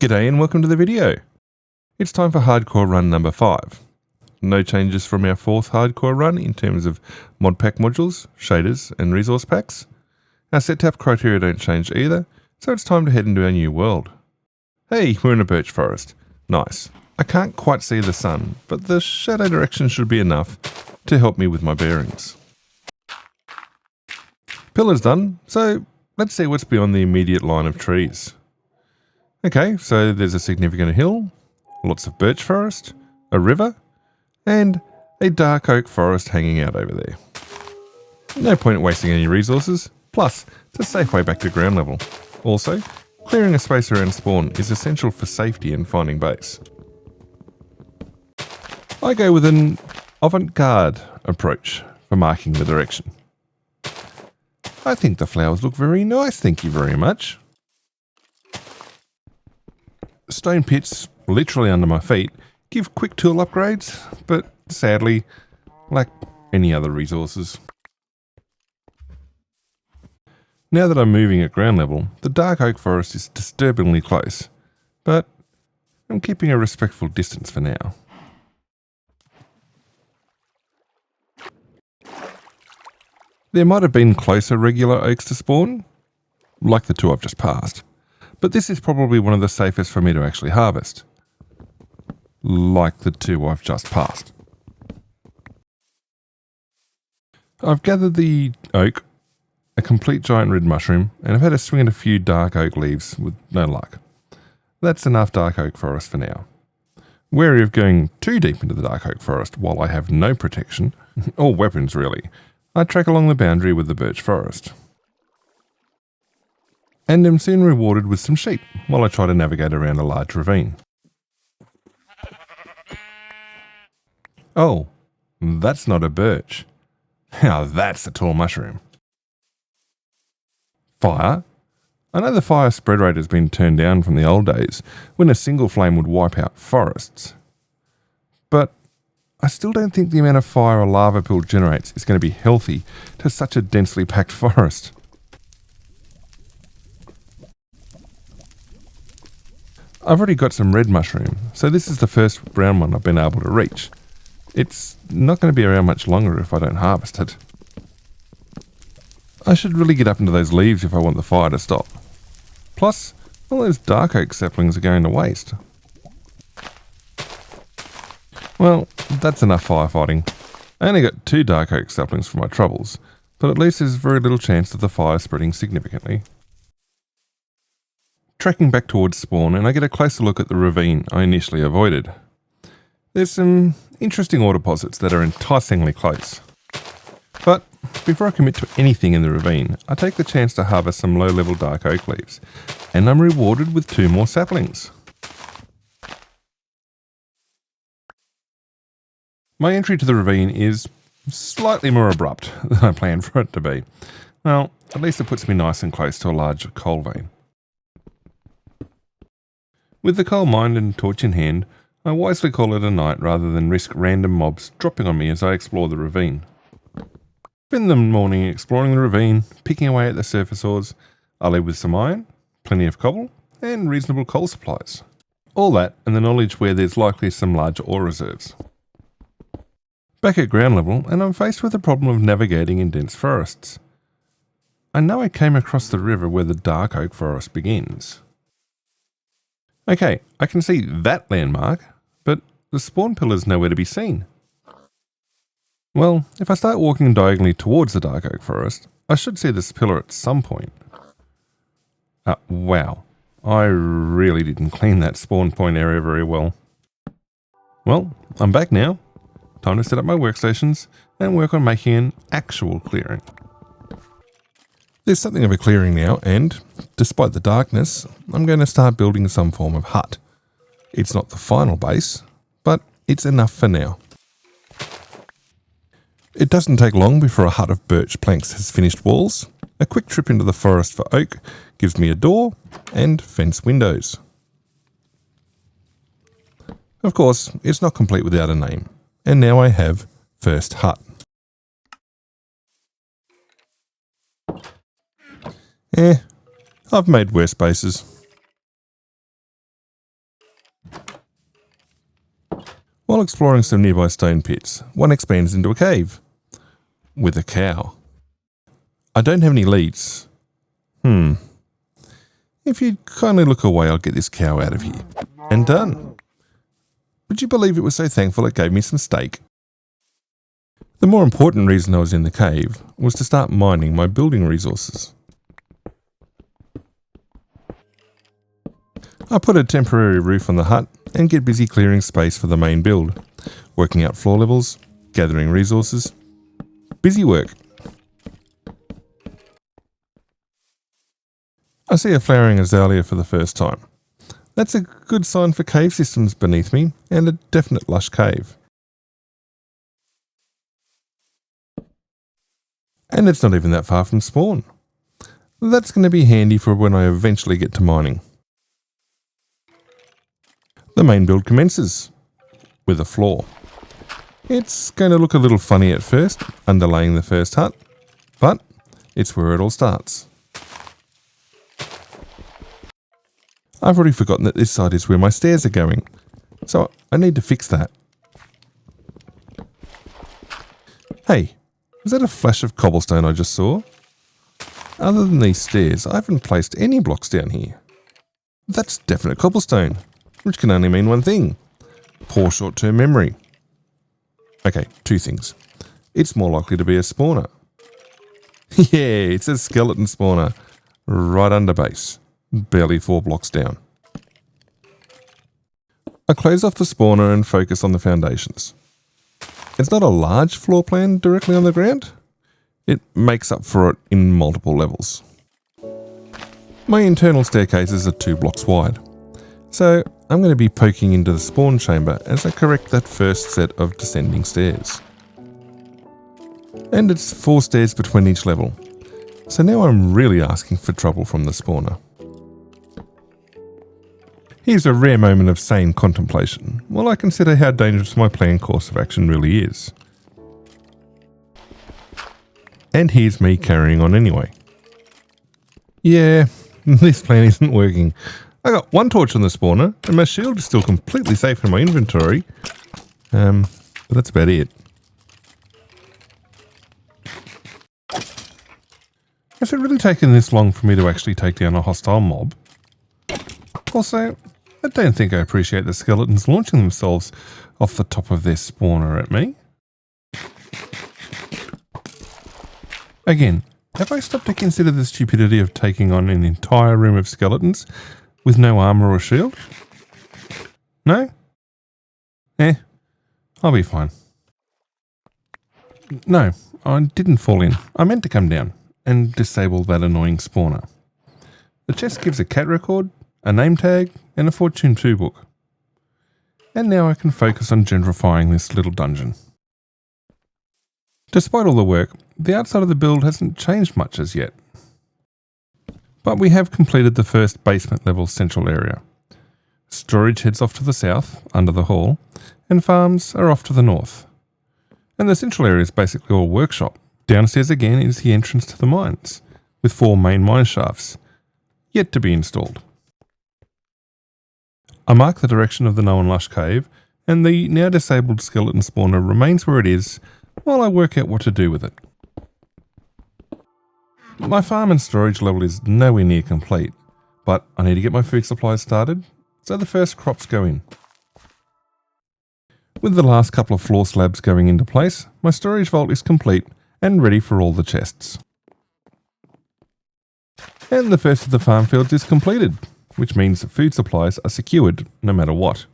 G'day and welcome to the video. It's time for hardcore run number 5. No changes from our 4th hardcore run in terms of mod pack modules, shaders and resource packs. Our set tap criteria don't change either, so it's time to head into our new world. Hey, we're in a birch forest. Nice. I can't quite see the sun, but the shadow direction should be enough to help me with my bearings. Pillars done, so let's see what's beyond the immediate line of trees. Okay, so there's a significant hill, lots of birch forest, a river, and a dark oak forest hanging out over there. No point wasting any resources, plus it's a safe way back to ground level. Also, clearing a space around spawn is essential for safety and finding base. I go with an avant-garde approach for marking the direction. I think the flowers look very nice, thank you very much. Stone pits, literally under my feet, give quick tool upgrades, but sadly, lack any other resources. Now that I'm moving at ground level, the dark oak forest is disturbingly close, but I'm keeping a respectful distance for now. There might have been closer regular oaks to spawn, like the two I've just passed. But this is probably one of the safest for me to actually harvest, like the two I've just passed. I've gathered the oak, a complete giant red mushroom, and I've had a swing at a few dark oak leaves with no luck. That's enough dark oak forest for now. Wary of going too deep into the dark oak forest while I have no protection, or weapons really, I trek along the boundary with the birch forest. And am soon rewarded with some sheep while I try to navigate around a large ravine. Oh, that's not a birch. Now that's a tall mushroom. Fire? I know the fire spread rate has been turned down from the old days when a single flame would wipe out forests. But I still don't think the amount of fire a lava pool generates is going to be healthy to such a densely packed forest. I've already got some red mushroom, so this is the first brown one I've been able to reach. It's not going to be around much longer if I don't harvest it. I should really get up into those leaves if I want the fire to stop. Plus, all those dark oak saplings are going to waste. Well, that's enough firefighting. I only got 2 dark oak saplings for my troubles, but at least there's very little chance of the fire spreading significantly. Tracking back towards spawn and I get a closer look at the ravine I initially avoided. There's some interesting ore deposits that are enticingly close. But before I commit to anything in the ravine, I take the chance to harvest some low-level dark oak leaves, and I'm rewarded with 2 more saplings. My entry to the ravine is slightly more abrupt than I planned for it to be. Well, at least it puts me nice and close to a large coal vein. With the coal mined and torch in hand, I wisely call it a night rather than risk random mobs dropping on me as I explore the ravine. Spend the morning exploring the ravine, picking away at the surface ores. I leave with some iron, plenty of cobble, and reasonable coal supplies. All that and the knowledge where there's likely some large ore reserves. Back at ground level, and I'm faced with the problem of navigating in dense forests. I know I came across the river where the dark oak forest begins. Okay, I can see that landmark, but the spawn pillar's nowhere to be seen. Well, if I start walking diagonally towards the dark oak forest, I should see this pillar at some point. Wow, I really didn't clean that spawn point area very well. Well, I'm back now. Time to set up my workstations and work on making an actual clearing. There's something of a clearing now, and despite the darkness, I'm going to start building some form of hut. It's not the final base, but it's enough for now. It doesn't take long before a hut of birch planks has finished walls. A quick trip into the forest for oak gives me a door and fence windows. Of course, it's not complete without a name, and now I have first hut. I've made worse bases. While exploring some nearby stone pits, one expands into a cave. With a cow. I don't have any leads. If you'd kindly look away, I'll get this cow out of here. And done. Would you believe it was so thankful it gave me some steak? The more important reason I was in the cave was to start mining my building resources. I put a temporary roof on the hut and get busy clearing space for the main build, working out floor levels, gathering resources. Busy work. I see a flowering azalea for the first time. That's a good sign for cave systems beneath me and a definite lush cave. And it's not even that far from spawn. That's going to be handy for when I eventually get to mining. The main build commences with a floor. It's going to look a little funny at first, underlaying the first hut, but it's where it all starts. I've already forgotten that this side is where my stairs are going, so I need to fix that. Hey, was that a flash of cobblestone I just saw? Other than these stairs, I haven't placed any blocks down here. That's definite cobblestone, which can only mean one thing. Poor short-term memory. Okay, two things. It's more likely to be a spawner. Yeah, it's a skeleton spawner. Right under base. Barely 4 blocks down. I close off the spawner and focus on the foundations. It's not a large floor plan directly on the ground. It makes up for it in multiple levels. My internal staircases are 2 blocks wide, so I'm going to be poking into the spawn chamber as I correct that first set of descending stairs. And it's 4 stairs between each level, so now I'm really asking for trouble from the spawner. Here's a rare moment of sane contemplation while I consider how dangerous my planned course of action really is. And here's me carrying on anyway. Yeah, this plan isn't working. I got 1 torch on the spawner and my shield is still completely safe in my inventory. But that's about it. Has it really taken this long for me to actually take down a hostile mob? Also, I don't think I appreciate the skeletons launching themselves off the top of their spawner at me. Again, have I stopped to consider the stupidity of taking on an entire room of skeletons with no armor or shield? No? I'll be fine. No, I didn't fall in. I meant to come down and disable that annoying spawner. The chest gives a cat record, a name tag, and a Fortune 2 book. And now I can focus on gentrifying this little dungeon. Despite all the work, the outside of the build hasn't changed much as yet. But we have completed the first basement level central area. Storage heads off to the south, under the hall, and farms are off to the north. And the central area is basically all workshop. Downstairs again is the entrance to the mines, with 4 main mine shafts, yet to be installed. I mark the direction of the known lush cave, and the now disabled skeleton spawner remains where it is while I work out what to do with it. My farm and storage level is nowhere near complete, but I need to get my food supplies started, so the first crops go in. With the last couple of floor slabs going into place, my storage vault is complete and ready for all the chests. And the first of the farm fields is completed, which means food supplies are secured no matter what.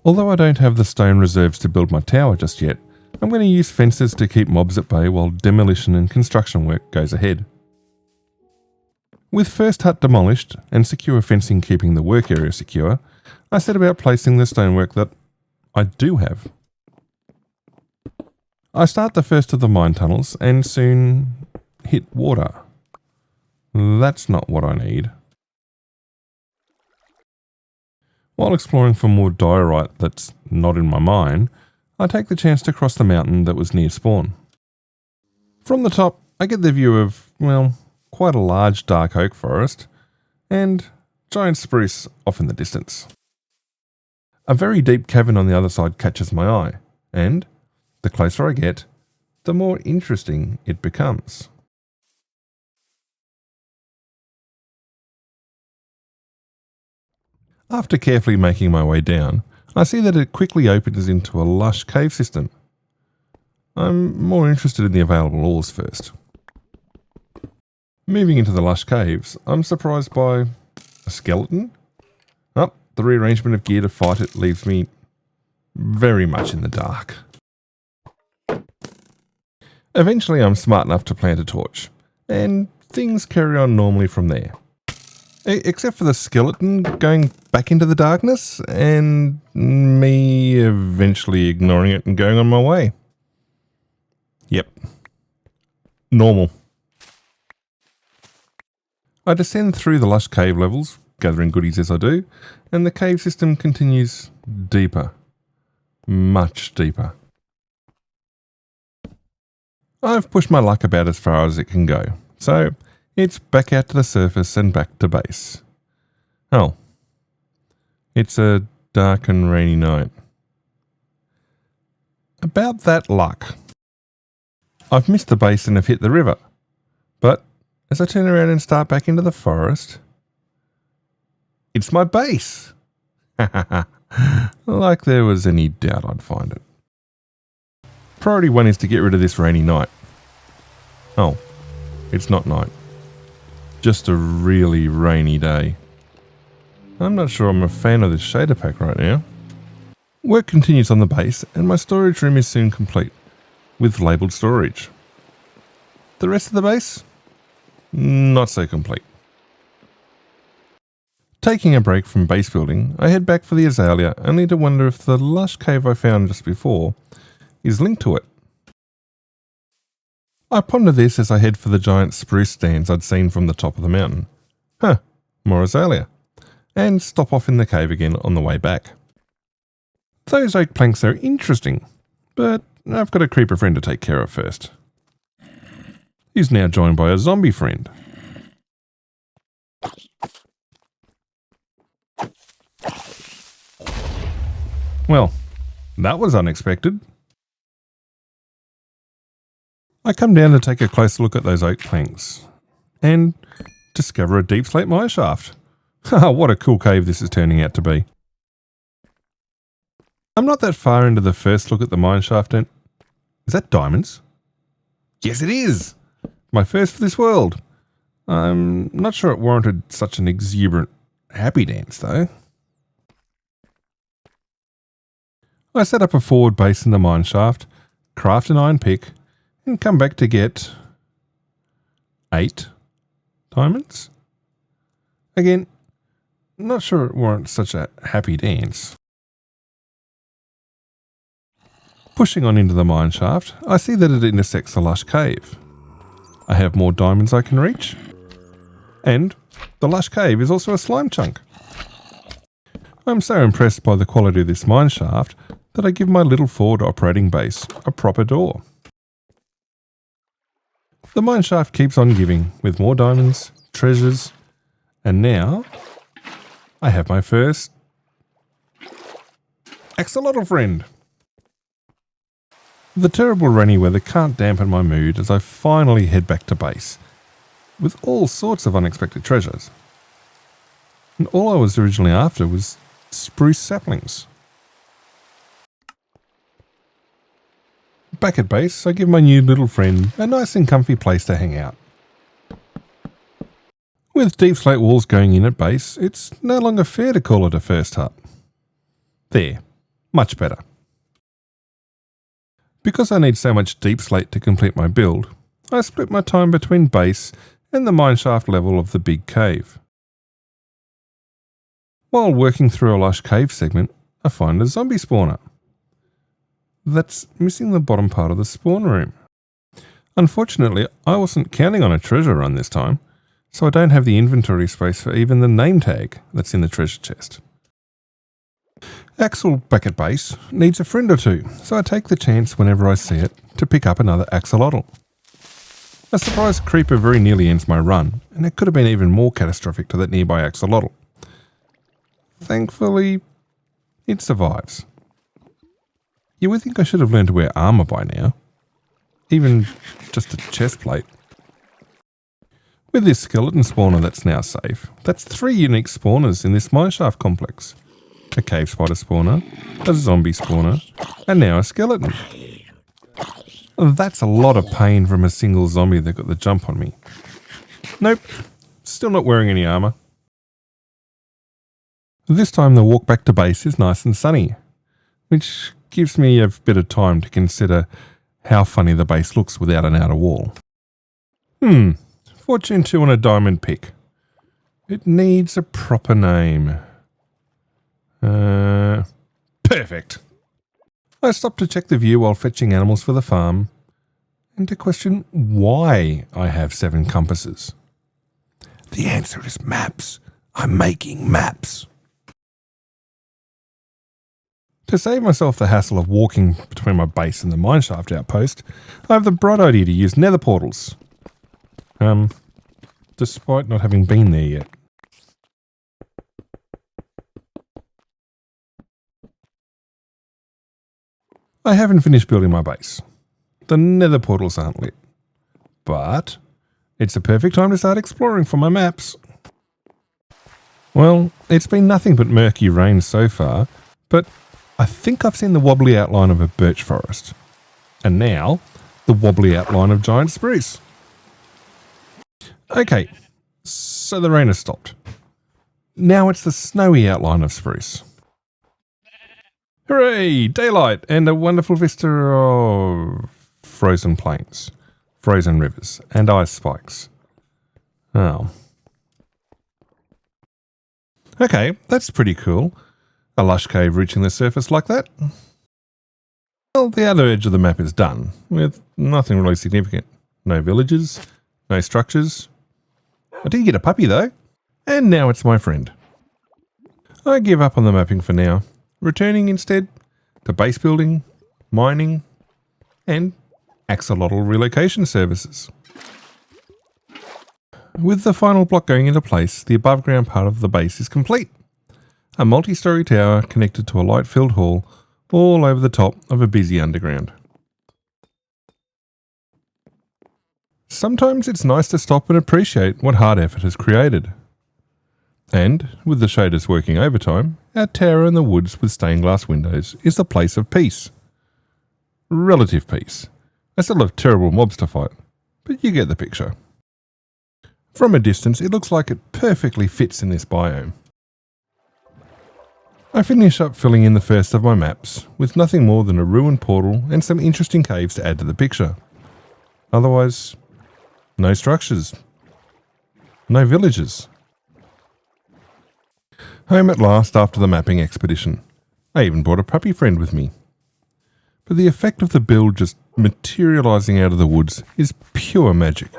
Although I don't have the stone reserves to build my tower just yet, I'm going to use fences to keep mobs at bay while demolition and construction work goes ahead. With first hut demolished and secure fencing keeping the work area secure, I set about placing the stonework that I do have. I start the first of the mine tunnels and soon hit water. That's not what I need. While exploring for more diorite that's not in my mine, I take the chance to cross the mountain that was near spawn. From the top, I get the view of, well, quite a large dark oak forest, and giant spruce off in the distance. A very deep cavern on the other side catches my eye, and the closer I get, the more interesting it becomes. After carefully making my way down, I see that it quickly opens into a lush cave system. I'm more interested in the available ores first. Moving into the lush caves, I'm surprised by a skeleton. Oh, the rearrangement of gear to fight it leaves me very much in the dark. Eventually I'm smart enough to plant a torch, and things carry on normally from there. Except for the skeleton going back into the darkness, and me eventually ignoring it and going on my way. Yep. Normal. I descend through the lush cave levels, gathering goodies as I do, and the cave system continues deeper. Much deeper. I've pushed my luck about as far as it can go, so it's back out to the surface and back to base. Oh. It's a dark and rainy night. About that luck. I've missed the base and have hit the river. But as I turn around and start back into the forest, it's my base. Like there was any doubt I'd find it. Priority 1 is to get rid of this rainy night. Oh, it's not night. Just a really rainy day. I'm not sure I'm a fan of this shader pack right now. Work continues on the base and my storage room is soon complete, with labelled storage. The rest of the base? Not so complete. Taking a break from base building, I head back for the azalea, only to wonder if the lush cave I found just before is linked to it. I ponder this as I head for the giant spruce stands I'd seen from the top of the mountain. Huh, more azalea. And stop off in the cave again on the way back. Those oak planks are interesting, but I've got a creeper friend to take care of first. He's now joined by a zombie friend. Well, that was unexpected. I come down to take a closer look at those oak planks and discover a deep slate mine shaft. What a cool cave this is turning out to be. I'm not that far into the first look at the mine shaft and... Is that diamonds? Yes, it is! My first for this world. I'm not sure it warranted such an exuberant happy dance though. I set up a forward base in the mine shaft, craft an iron pick, and come back to get 8 diamonds. Again, not sure it warrants such a happy dance. Pushing on into the mine shaft, I see that it intersects a lush cave. I have more diamonds I can reach, and the lush cave is also a slime chunk. I'm so impressed by the quality of this mine shaft that I give my little forward operating base a proper door. The mine shaft keeps on giving with more diamonds, treasures, and now I have my first axolotl friend. The terrible rainy weather can't dampen my mood as I finally head back to base with all sorts of unexpected treasures. And all I was originally after was spruce saplings. Back at base, I give my new little friend a nice and comfy place to hang out. With deep slate walls going in at base, it's no longer fair to call it a first hut. There, much better. Because I need so much deep slate to complete my build, I split my time between base and the mineshaft level of the big cave. While working through a lush cave segment, I find a zombie spawner that's missing the bottom part of the spawn room. Unfortunately, I wasn't counting on a treasure run this time, so I don't have the inventory space for even the name tag that's in the treasure chest. Axel back at base needs a friend or two, so I take the chance whenever I see it to pick up another axolotl. A surprise creeper very nearly ends my run, and it could have been even more catastrophic to that nearby axolotl. thankfully, it survives. You would think I should have learned to wear armour by now. Even just a chest plate. With this skeleton spawner that's now safe, that's 3 unique spawners in this mineshaft complex. A cave spider spawner, a zombie spawner, and now a skeleton. That's a lot of pain from a single zombie that got the jump on me. Nope, still not wearing any armour. This time the walk back to base is nice and sunny, which gives me a bit of time to consider how funny the base looks without an outer wall. Fortune 2 on a diamond pick. It needs a proper name. Perfect. I stopped to check the view while fetching animals for the farm, and to question why I have 7 compasses. The answer is maps. I'm making maps. To save myself the hassle of walking between my base and the mineshaft outpost, I have the bright idea to use nether portals. Despite not having been there yet. I haven't finished building my base. The nether portals aren't lit. But it's the perfect time to start exploring for my maps. Well, it's been nothing but murky rain so far, but I think I've seen the wobbly outline of a birch forest. And now, the wobbly outline of giant spruce. Okay, so the rain has stopped. Now it's the snowy outline of spruce. Hooray! Daylight and a wonderful vista of frozen plains, frozen rivers, and ice spikes. Oh. Okay, that's pretty cool. A lush cave reaching the surface like that. Well, the outer edge of the map is done, with nothing really significant. No villages, no structures. I did get a puppy though, and now it's my friend. I give up on the mapping for now, returning instead to base building, mining, and axolotl relocation services. With the final block going into place, the above ground part of the base is complete. A multi-storey tower connected to a light-filled hall all over the top of a busy underground. Sometimes it's nice to stop and appreciate what hard effort has created. And, with the shaders working overtime, our tower in the woods with stained glass windows is the place of peace. Relative peace. I still have terrible mobs to fight, but you get the picture. From a distance, it looks like it perfectly fits in this biome. I finish up filling in the first of my maps, with nothing more than a ruined portal and some interesting caves to add to the picture. Otherwise, no structures. No villages. Home at last after the mapping expedition. I even brought a puppy friend with me. But the effect of the build just materialising out of the woods is pure magic.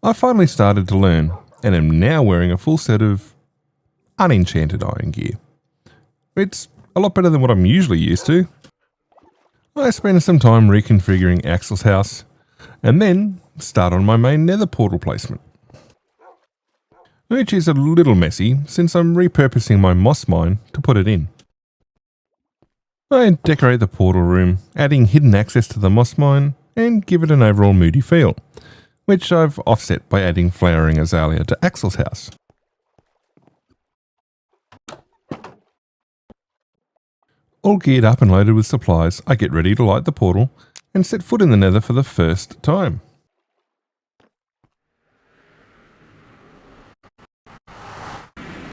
I finally started to learn, and am now wearing a full set of unenchanted iron gear. It's a lot better than what I'm usually used to. I spent some time reconfiguring Axel's house, and then start on my main nether portal placement. Which is a little messy, since I'm repurposing my moss mine to put it in. I decorate the portal room, adding hidden access to the moss mine, and give it an overall moody feel, which I've offset by adding flowering azalea to Axel's house. All geared up and loaded with supplies, I get ready to light the portal and set foot in the nether for the first time.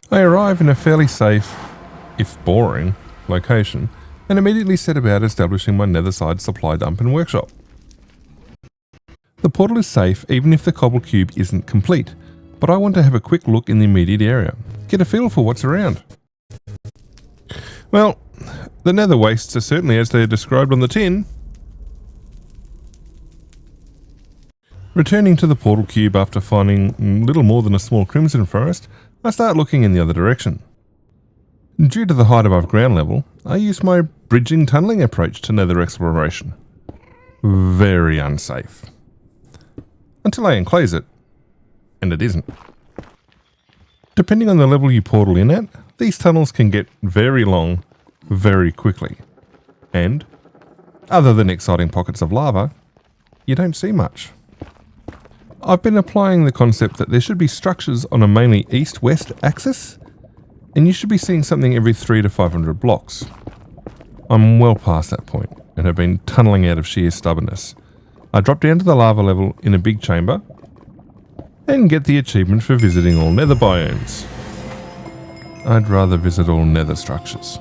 I arrive in a fairly safe, if boring, location and immediately set about establishing my nether side supply dump and workshop. The portal is safe even if the cobble cube isn't complete, but I want to have a quick look in the immediate area, get a feel for what's around. Well, the nether wastes are certainly as they're described on the tin. Returning to the portal cube after finding little more than a small crimson forest, I start looking in the other direction. Due to the height above ground level, I use my bridging tunnelling approach to nether exploration. Very unsafe. Until I enclose it, and it isn't. Depending on the level you portal in at, these tunnels can get very long very quickly. And, other than exciting pockets of lava, you don't see much. I've been applying the concept that there should be structures on a mainly east-west axis, and you should be seeing something every 300 to 500 blocks. I'm well past that point, and have been tunnelling out of sheer stubbornness. I drop down to the lava level in a big chamber, and get the achievement for visiting all nether biomes. I'd rather visit all nether structures.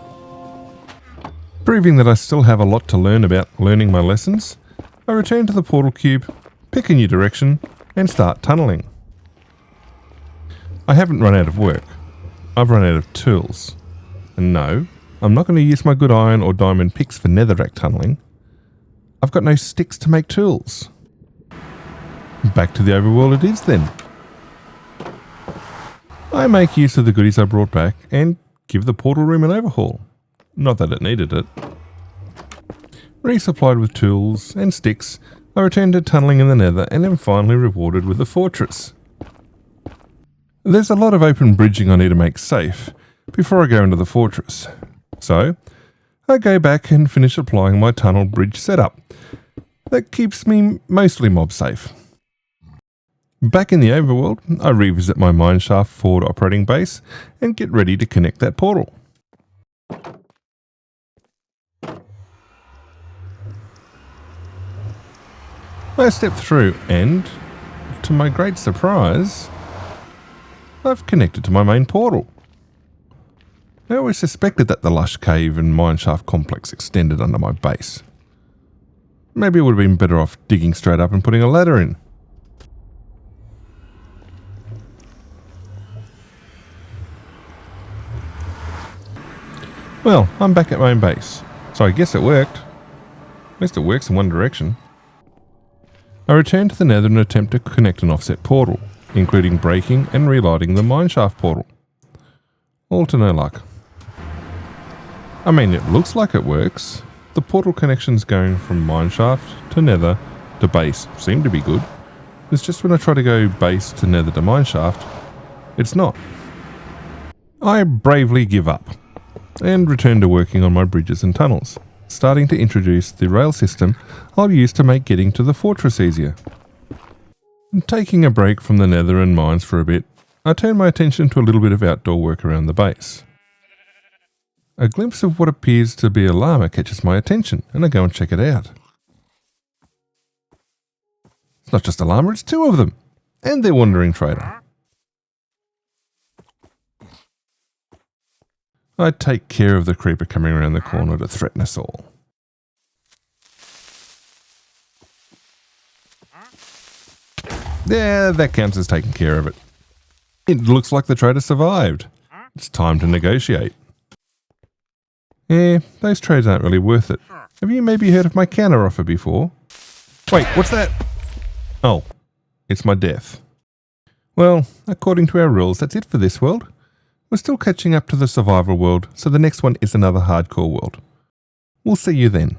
Proving that I still have a lot to learn about learning my lessons, I return to the portal cube, pick a new direction, and start tunnelling. I haven't run out of work. I've run out of tools. And no, I'm not going to use my good iron or diamond picks for netherrack tunnelling. I've got no sticks to make tools. Back to the overworld it is then. I make use of the goodies I brought back and give the portal room an overhaul. Not that it needed it. Resupplied with tools and sticks, I return to tunnelling in the nether and am finally rewarded with a fortress. There's a lot of open bridging I need to make safe before I go into the fortress. So, I go back and finish applying my tunnel bridge setup. That keeps me mostly mob safe. Back in the overworld, I revisit my mineshaft forward operating base and get ready to connect that portal. I step through and, to my great surprise, I've connected to my main portal. I always suspected that the lush cave and mineshaft complex extended under my base. Maybe it would have been better off digging straight up and putting a ladder in. Well, I'm back at my own base, so I guess it worked. At least it works in one direction. I return to the nether and attempt to connect an offset portal, including breaking and relighting the mineshaft portal. All to no luck. I mean, it looks like it works. The portal connections going from mineshaft to nether to base seem to be good. It's just when I try to go base to nether to mineshaft, it's not. I bravely give up and return to working on my bridges and tunnels, starting to introduce the rail system I'll use to make getting to the fortress easier. Taking a break from the nether and mines for a bit, I turn my attention to a little bit of outdoor work around the base. A glimpse of what appears to be a llama catches my attention, and I go and check it out. It's not just a llama, it's two of them, and their wandering trader. I take care of the creeper coming around the corner to threaten us all. Yeah, that counts as taking care of it. It looks like the trader survived. It's time to negotiate. Yeah, those trades aren't really worth it. Have you maybe heard of my counter offer before? Wait, what's that? Oh, it's my death. Well, according to our rules, that's it for this world. We're still catching up to the survival world, so the next one is another hardcore world. We'll see you then.